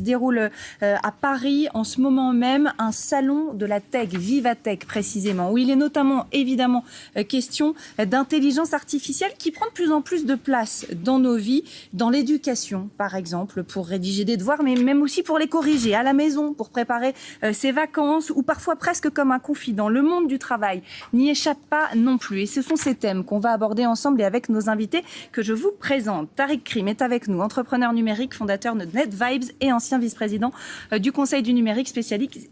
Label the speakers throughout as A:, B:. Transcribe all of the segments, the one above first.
A: déroule à Paris en ce moment même, un salon de la tech, Vivatech précisément, où il est notamment évidemment question d'intelligence artificielle qui prend de plus en plus de place dans nos vies, dans l'éducation par exemple, pour rédiger des devoirs, mais même aussi pour les corriger à la maison, pour préparer ses vacances, ou parfois presque comme un confident. Le monde du travail n'y échappe pas non plus. Et ce sont ces thèmes qu'on va aborder ensemble et avec nos invités que je vous présente. Tariq Krim est avec nous, entrepreneur numérique, fondateur de NetVibes et ancien vice-président du Conseil du numérique spécialiste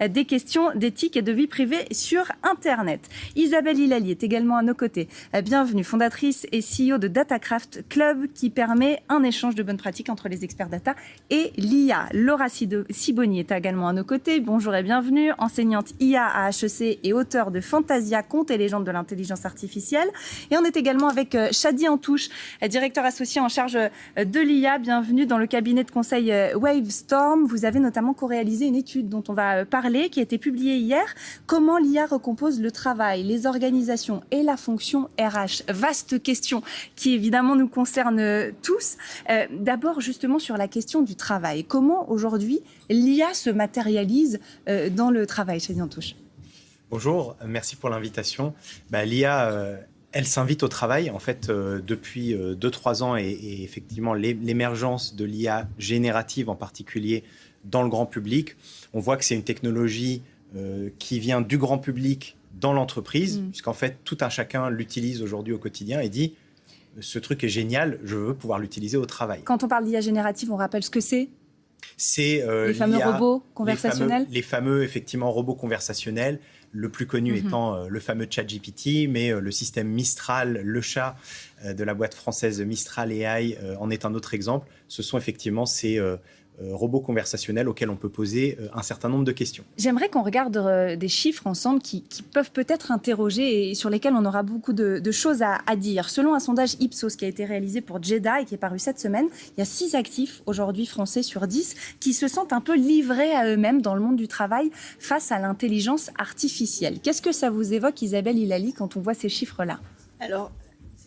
A: des questions d'éthique et de vie privée sur Internet. Isabelle Hilali est également à nos côtés. Bienvenue, fondatrice et CEO de Datacraft Club qui permet un échange de bonnes pratiques entre les experts data et l'IA. Laura Siboni est également à nos côtés. Bonjour et bienvenue, enseignante IA à HEC et auteure de Fantasia, contes et légendes de l'intelligence artificielle. Et on est également avec Chadi Antouche, directeur associé en charge de l'IA. Bienvenue dans le cabinet de conseil Wavestorm. Vous avez notamment co-réalisé une étude dont on va parler, qui a été publiée hier. Comment l'IA recompose le travail, les organisations et la fonction RH. Vaste question qui évidemment nous concerne tous. D'abord justement sur la question du travail. Comment aujourd'hui l'IA se matérialise dans le travail, Chadi Antouche?
B: Bonjour, merci pour l'invitation. L'IA, elle s'invite au travail en fait depuis 2-3 ans et effectivement l'émergence de l'IA générative en particulier dans le grand public. On voit que c'est une technologie qui vient du grand public dans l'entreprise, puisqu'en fait, tout un chacun l'utilise aujourd'hui au quotidien et dit « ce truc est génial, je veux pouvoir l'utiliser au travail ».
A: Quand on parle d'IA générative, on rappelle ce que c'est?
B: C'est
A: les fameux robots conversationnels.
B: Les fameux, effectivement, robots conversationnels. Le plus connu étant le fameux ChatGPT, mais le système Mistral, le chat de la boîte française Mistral AI en est un autre exemple. Ce sont effectivement ces robots conversationnels auxquels on peut poser un certain nombre de questions.
A: J'aimerais qu'on regarde des chiffres ensemble qui peuvent peut-être interroger et sur lesquels on aura beaucoup de choses à dire. Selon un sondage Ipsos qui a été réalisé pour Jeddah et qui est paru cette semaine, il y a 6 actifs aujourd'hui français sur 10 qui se sentent un peu livrés à eux-mêmes dans le monde du travail face à l'intelligence artificielle. Qu'est-ce que ça vous évoque, Isabelle Hilali, quand on voit ces chiffres-là?
C: Alors,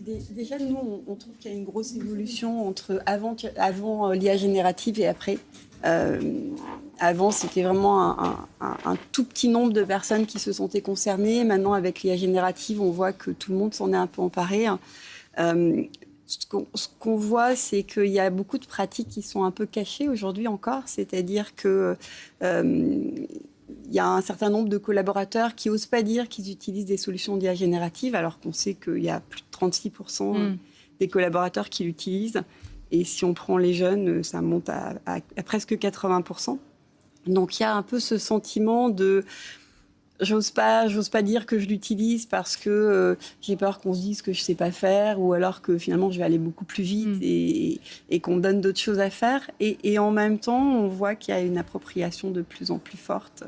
C: déjà, nous, on trouve qu'il y a une grosse évolution entre avant l'IA générative et après. Avant, c'était vraiment un tout petit nombre de personnes qui se sentaient concernées. Maintenant, avec l'IA générative, on voit que tout le monde s'en est un peu emparé. Ce qu'on voit, c'est qu'il y a beaucoup de pratiques qui sont un peu cachées aujourd'hui encore. C'est-à-dire que il y a un certain nombre de collaborateurs qui n'osent pas dire qu'ils utilisent des solutions d'IA générative, alors qu'on sait qu'il y a plus de 36% des collaborateurs qui l'utilisent. Et si on prend les jeunes, ça monte à presque 80%. Donc il y a un peu ce sentiment de j'ose pas dire que je l'utilise parce que j'ai peur qu'on se dise que je sais pas faire, ou alors que finalement je vais aller beaucoup plus vite et qu'on me donne d'autres choses à faire. Et en même temps, on voit qu'il y a une appropriation de plus en plus forte.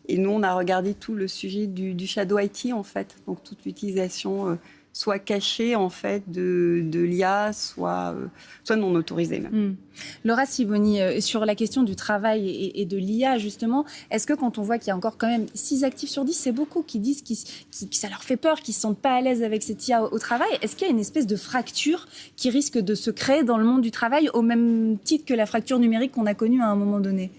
C: Et nous, on a regardé tout le sujet du shadow IT, en fait. Donc toute l'utilisation soit cachée, en fait, de l'IA, soit non autorisée même.
A: Laura Siboni, sur la question du travail et de l'IA, justement, est-ce que quand on voit qu'il y a encore quand même 6 actifs sur 10, c'est beaucoup qui disent que ça leur fait peur, qu'ils ne se sentent pas à l'aise avec cette IA au travail, est-ce qu'il y a une espèce de fracture qui risque de se créer dans le monde du travail au même titre que la fracture numérique qu'on a connue à un moment donné ?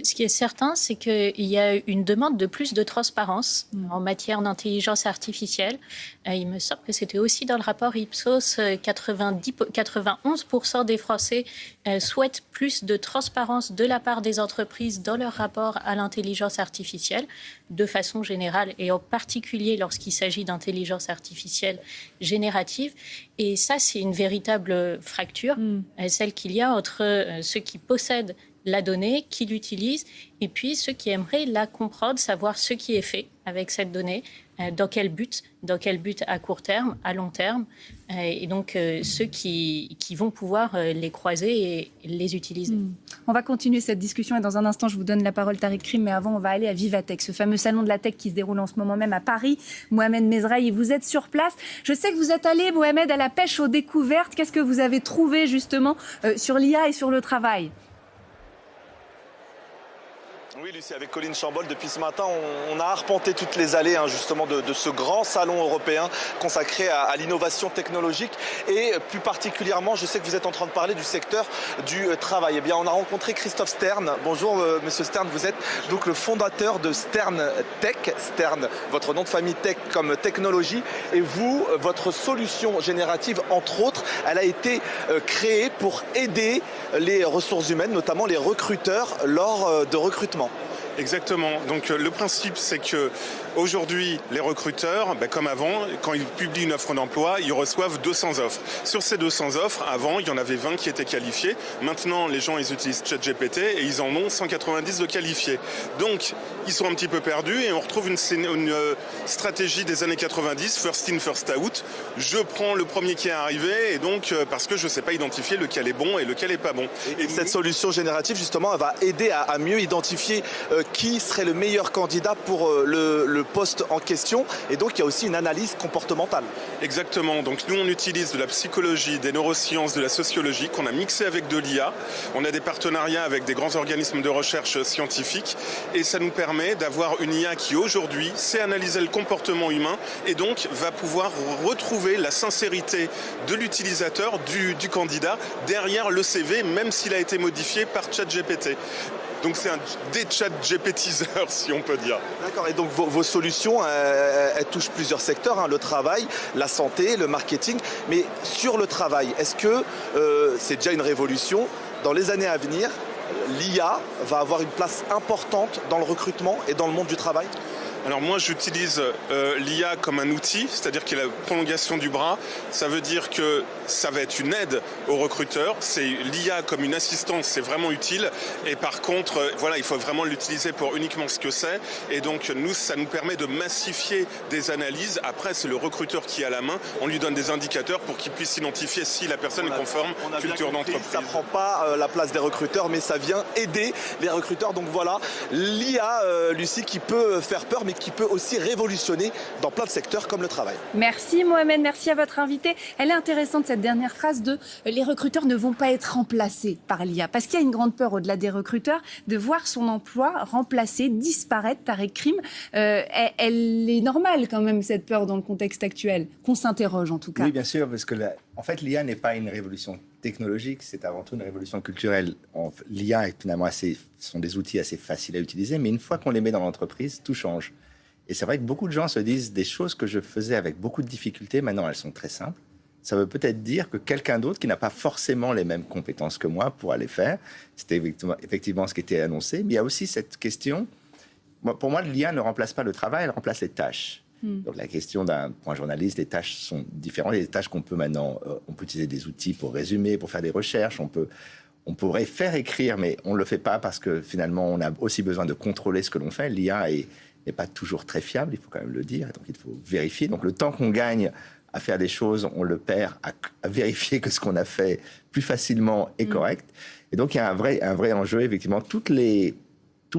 D: Ce qui est certain, c'est qu'il y a une demande de plus de transparence en matière d'intelligence artificielle. Il me semble que c'était aussi dans le rapport Ipsos, 91% des Français souhaitent plus de transparence de la part des entreprises dans leur rapport à l'intelligence artificielle, de façon générale, et en particulier lorsqu'il s'agit d'intelligence artificielle générative. Et ça, c'est une véritable fracture, celle qu'il y a entre ceux qui possèdent la donnée, qui l'utilisent, et puis ceux qui aimeraient la comprendre, savoir ce qui est fait avec cette donnée, dans quel but à court terme, à long terme, et donc ceux qui vont pouvoir les croiser et les utiliser.
A: On va continuer cette discussion et dans un instant, je vous donne la parole, Tariq Krim, mais avant, on va aller à Vivatech, ce fameux salon de la tech qui se déroule en ce moment même à Paris. Mohamed Mezraï, vous êtes sur place. Je sais que vous êtes allé, Mohamed, à la pêche aux découvertes. Qu'est-ce que vous avez trouvé justement sur l'IA et sur le travail ?
E: Oui, Lucie, avec Colline Chambol, depuis ce matin, on a arpenté toutes les allées justement de ce grand salon européen consacré à l'innovation technologique et plus particulièrement, je sais que vous êtes en train de parler du secteur du travail. Eh bien, on a rencontré Christophe Stern. Bonjour, monsieur Stern, vous êtes donc le fondateur de Stern Tech. Stern, votre nom de famille tech comme technologie. Et vous, votre solution générative, entre autres, elle a été créée pour aider les ressources humaines, notamment les recruteurs, lors de recrutement.
F: Exactement. Donc le principe, c'est que aujourd'hui, les recruteurs, comme avant, quand ils publient une offre d'emploi, ils reçoivent 200 offres. Sur ces 200 offres, avant, il y en avait 20 qui étaient qualifiées. Maintenant, les gens, ils utilisent ChatGPT et ils en ont 190 de qualifiés. Donc, ils sont un petit peu perdus et on retrouve une stratégie des années 90, first in, first out. Je prends le premier qui est arrivé et donc, parce que je ne sais pas identifier lequel est bon et lequel n'est pas bon.
E: Et cette solution générative, justement, elle va aider à mieux identifier qui serait le meilleur candidat pour le poste en question. Et donc, il y a aussi une analyse comportementale.
F: Exactement. Donc, nous, on utilise de la psychologie, des neurosciences, de la sociologie qu'on a mixé avec de l'IA. On a des partenariats avec des grands organismes de recherche scientifiques et ça nous permet d'avoir une IA qui, aujourd'hui, sait analyser le comportement humain et donc va pouvoir retrouver la sincérité de l'utilisateur, du candidat, derrière le CV, même s'il a été modifié par ChatGPT. Donc c'est des ChatGPTiseurs, si on peut dire.
E: D'accord, et donc vos solutions, elles touchent plusieurs secteurs, le travail, la santé, le marketing. Mais sur le travail, est-ce que c'est déjà une révolution? Dans les années à venir, l'IA va avoir une place importante dans le recrutement et dans le monde du travail?
F: Alors moi j'utilise l'IA comme un outil, c'est-à-dire qu'il y a la prolongation du bras. Ça veut dire que ça va être une aide aux recruteurs. C'est l'IA comme une assistance, c'est vraiment utile. Et par contre, voilà, il faut vraiment l'utiliser pour uniquement ce que c'est. Et donc nous, ça nous permet de massifier des analyses. Après, c'est le recruteur qui a la main. On lui donne des indicateurs pour qu'il puisse identifier si la personne est conforme culture d'entreprise.
E: Ça ne prend pas la place des recruteurs, mais ça vient aider les recruteurs. Donc voilà, l'IA, Lucie, qui peut faire peur, mais qui peut aussi révolutionner dans plein de secteurs comme le travail.
A: Merci Mohamed, merci à votre invité. Elle est intéressante cette dernière phrase de les recruteurs ne vont pas être remplacés par l'IA. Parce qu'il y a une grande peur au-delà des recruteurs de voir son emploi remplacé, disparaître. Tariq Krim, elle est normale quand même cette peur dans le contexte actuel, qu'on s'interroge en tout cas.
G: Oui bien sûr, parce que en fait l'IA n'est pas une révolution technologique, c'est avant tout une révolution culturelle. L'IA est finalement sont des outils assez faciles à utiliser, mais une fois qu'on les met dans l'entreprise, tout change. Et c'est vrai que beaucoup de gens se disent des choses que je faisais avec beaucoup de difficultés, maintenant elles sont très simples. Ça veut peut-être dire que quelqu'un d'autre qui n'a pas forcément les mêmes compétences que moi pourra les faire. C'était effectivement ce qui était annoncé. Mais il y a aussi cette question, pour moi l'IA ne remplace pas le travail, elle remplace les tâches. Donc la question pour un journaliste, les tâches sont différentes. Les tâches qu'on peut maintenant, on peut utiliser des outils pour résumer, pour faire des recherches, on pourrait faire écrire, mais on ne le fait pas parce que finalement on a aussi besoin de contrôler ce que l'on fait. L'IA n'est pas toujours très fiable, il faut quand même le dire, donc il faut vérifier. Donc le temps qu'on gagne à faire des choses, on le perd à vérifier que ce qu'on a fait plus facilement est correct. Et donc il y a un vrai enjeu, effectivement. Tous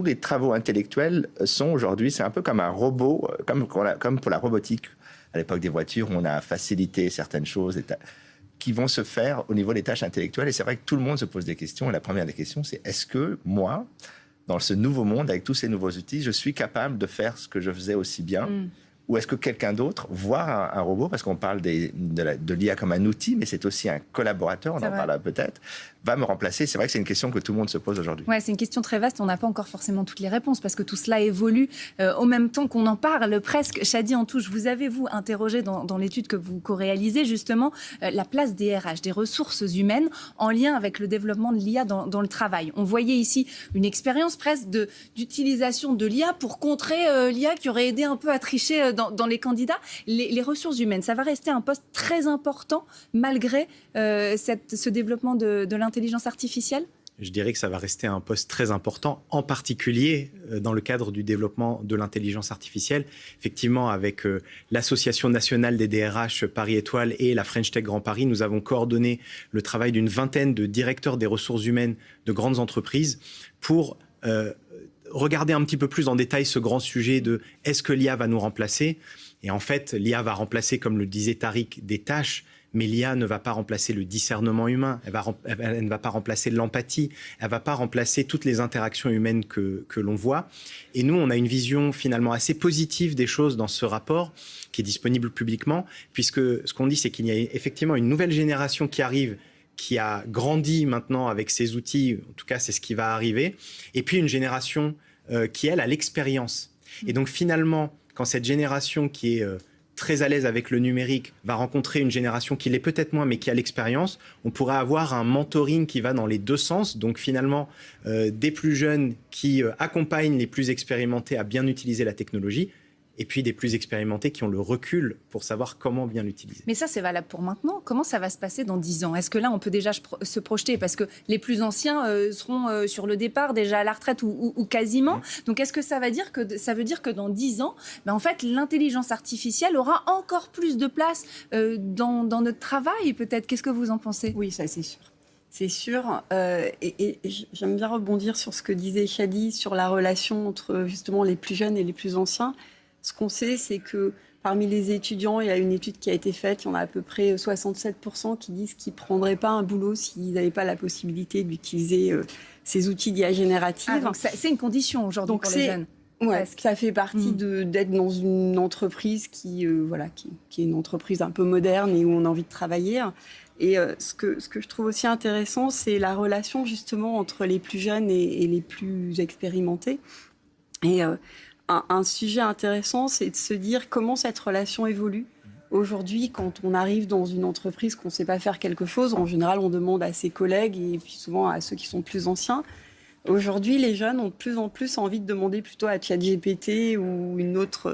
G: les travaux intellectuels sont aujourd'hui, c'est un peu comme un robot, comme pour la robotique. À l'époque des voitures, on a facilité certaines choses qui vont se faire au niveau des tâches intellectuelles. Et c'est vrai que tout le monde se pose des questions. Et la première des questions, c'est est-ce que moi, dans ce nouveau monde, avec tous ces nouveaux outils, je suis capable de faire ce que je faisais aussi bien ou est-ce que quelqu'un d'autre, voire un robot, parce qu'on parle de l'IA comme un outil, mais c'est aussi un collaborateur, on en parlera peut-être, va me remplacer? C'est vrai que c'est une question que tout le monde se pose aujourd'hui.
A: Ouais, c'est une question très vaste. On n'a pas encore forcément toutes les réponses parce que tout cela évolue au même temps qu'on en parle presque. Chadi Antouche, vous avez interrogé dans l'étude que vous co-réalisez justement la place des RH, des ressources humaines en lien avec le développement de l'IA dans le travail. On voyait ici une expérience presque d'utilisation de l'IA pour contrer l'IA qui aurait aidé un peu à tricher dans les candidats. Les ressources humaines, ça va rester un poste très important malgré ce développement de l'intelligence artificielle?
B: Je dirais que ça va rester un poste très important, en particulier dans le cadre du développement de l'intelligence artificielle. Effectivement, avec l'Association nationale des DRH Paris Étoile et la French Tech Grand Paris, nous avons coordonné le travail d'une vingtaine de directeurs des ressources humaines de grandes entreprises pour regarder un petit peu plus en détail ce grand sujet de est-ce que l'IA va nous remplacer? Et en fait, l'IA va remplacer, comme le disait Tariq, des tâches, Mais l'IA ne va pas remplacer le discernement humain, elle ne va pas remplacer l'empathie, elle ne va pas remplacer toutes les interactions humaines que l'on voit. Et nous, on a une vision finalement assez positive des choses dans ce rapport qui est disponible publiquement, puisque ce qu'on dit, c'est qu'il y a effectivement une nouvelle génération qui arrive, qui a grandi maintenant avec ces outils, en tout cas c'est ce qui va arriver, et puis une génération qui, elle, a l'expérience. Et donc finalement, quand cette génération qui est très à l'aise avec le numérique va rencontrer une génération qui l'est peut-être moins, mais qui a l'expérience, on pourrait avoir un mentoring qui va dans les deux sens. Donc finalement, des plus jeunes qui accompagnent les plus expérimentés à bien utiliser la technologie, et puis des plus expérimentés qui ont le recul pour savoir comment bien l'utiliser.
A: Mais ça, c'est valable pour maintenant. Comment ça va se passer dans 10 ans? Est-ce que là, on peut déjà se projeter? Parce que les plus anciens seront sur le départ, déjà à la retraite ou quasiment. Donc, est-ce que ça veut dire que dans 10 ans, en fait, l'intelligence artificielle aura encore plus de place dans notre travail, peut-être? Qu'est-ce que vous en pensez?
C: Oui, ça, c'est sûr. C'est sûr. Et j'aime bien rebondir sur ce que disait Shadi sur la relation entre justement les plus jeunes et les plus anciens. Ce qu'on sait, c'est que parmi les étudiants, il y a une étude qui a été faite, il y en a à peu près 67% qui disent qu'ils ne prendraient pas un boulot s'ils n'avaient pas la possibilité d'utiliser ces outils d'IA générative.
A: Ah, donc c'est une condition aujourd'hui pour les jeunes.
C: Ouais, ça fait partie d'être dans une entreprise qui est une entreprise un peu moderne et où on a envie de travailler. Et ce que je trouve aussi intéressant, c'est la relation justement entre les plus jeunes et les plus expérimentés. Et un sujet intéressant, c'est de se dire comment cette relation évolue. Aujourd'hui, quand on arrive dans une entreprise qu'on ne sait pas faire quelque chose, en général, on demande à ses collègues et puis souvent à ceux qui sont plus anciens. Aujourd'hui, les jeunes ont de plus en plus envie de demander plutôt à ChatGPT ou une autre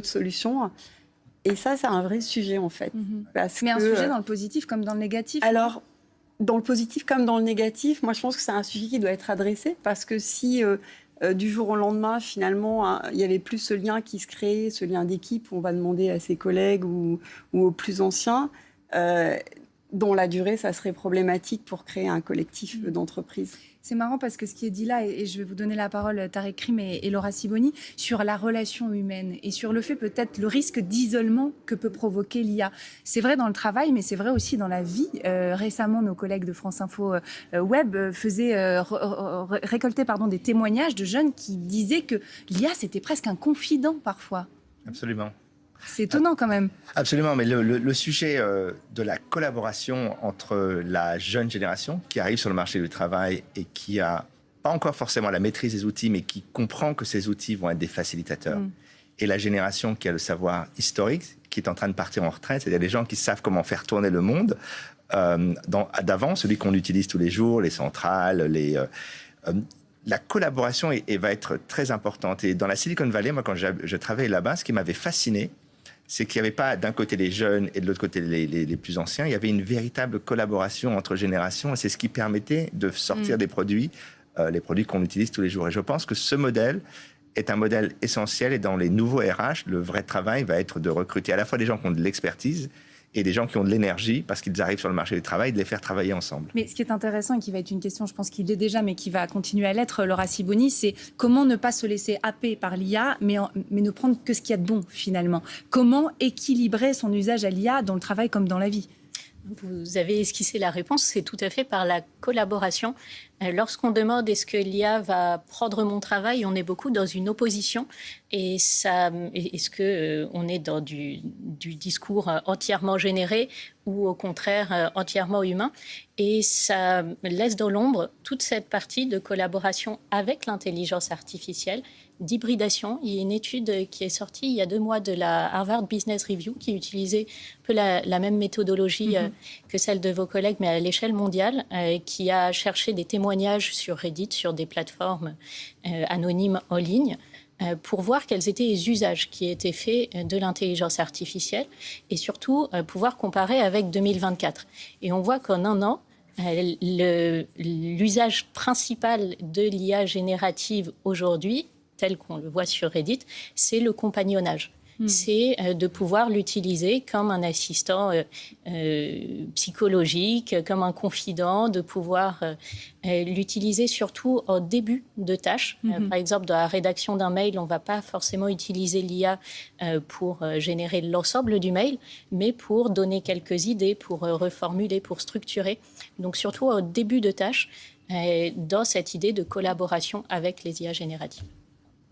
C: solution. Et ça, c'est un vrai sujet, en fait.
A: Mais un sujet dans le positif comme dans le négatif?
C: Alors, dans le positif comme dans le négatif, moi, je pense que c'est un sujet qui doit être adressé parce que si... du jour au lendemain, finalement, il n'y avait plus ce lien qui se créait, ce lien d'équipe où on va demander à ses collègues ou aux plus anciens. Dans la durée, ça serait problématique pour créer un collectif d'entreprise.
A: C'est marrant parce que ce qui est dit là, et je vais vous donner la parole, Tariq Krim et Laura Sibony, sur la relation humaine et sur le fait peut-être le risque d'isolement que peut provoquer l'IA. C'est vrai dans le travail, mais c'est vrai aussi dans la vie. Récemment, nos collègues de France Info Web faisaient récolter des témoignages de jeunes qui disaient que l'IA, c'était presque un confident parfois.
G: Absolument.
A: C'est étonnant quand même.
G: Absolument, mais le sujet de la collaboration entre la jeune génération qui arrive sur le marché du travail et qui a pas encore forcément la maîtrise des outils, mais qui comprend que ces outils vont être des facilitateurs, et la génération qui a le savoir historique, qui est en train de partir en retraite, c'est-à-dire des gens qui savent comment faire tourner le monde d'avant, celui qu'on utilise tous les jours, les centrales, la collaboration va être très importante. Et dans la Silicon Valley, moi, quand je travaillais là-bas, ce qui m'avait fasciné, c'est qu'il n'y avait pas d'un côté les jeunes et de l'autre côté les plus anciens. Il y avait une véritable collaboration entre générations et c'est ce qui permettait de sortir des produits, les produits qu'on utilise tous les jours. Et je pense que ce modèle est un modèle essentiel et dans les nouveaux RH, le vrai travail va être de recruter à la fois des gens qui ont de l'expertise et des gens qui ont de l'énergie parce qu'ils arrivent sur le marché du travail, de les faire travailler ensemble.
A: Mais ce qui est intéressant et qui va être une question, je pense qu'il l'est déjà, mais qui va continuer à l'être, Laura Sibony, c'est comment ne pas se laisser happer par l'IA, mais ne prendre que ce qu'il y a de bon finalement. Comment équilibrer son usage à l'IA dans le travail comme dans la vie?
D: Vous avez esquissé la réponse, c'est tout à fait par la collaboration. Lorsqu'on demande est-ce que l'IA va prendre mon travail, on est beaucoup dans une opposition. Et est-ce qu'on est dans du discours entièrement généré ou au contraire entièrement humain? Et ça laisse dans l'ombre toute cette partie de collaboration avec l'intelligence artificielle, d'hybridation. Il y a une étude qui est sortie il y a 2 mois de la Harvard Business Review qui utilisait un peu la même méthodologie que celle de vos collègues, mais à l'échelle mondiale, qui a cherché des témoignages sur Reddit, sur des plateformes anonymes en ligne, pour voir quels étaient les usages qui étaient faits de l'intelligence artificielle et surtout pouvoir comparer avec 2024. Et on voit qu'en un an, l'usage principal de l'IA générative aujourd'hui, tel qu'on le voit sur Reddit, c'est le compagnonnage. c'est de pouvoir l'utiliser comme un assistant psychologique, comme un confident, de pouvoir l'utiliser surtout au début de tâches. Par exemple, dans la rédaction d'un mail, on ne va pas forcément utiliser l'IA pour générer l'ensemble du mail, mais pour donner quelques idées, pour reformuler, pour structurer. Donc surtout au début de tâches, dans cette idée de collaboration avec les IA génératives.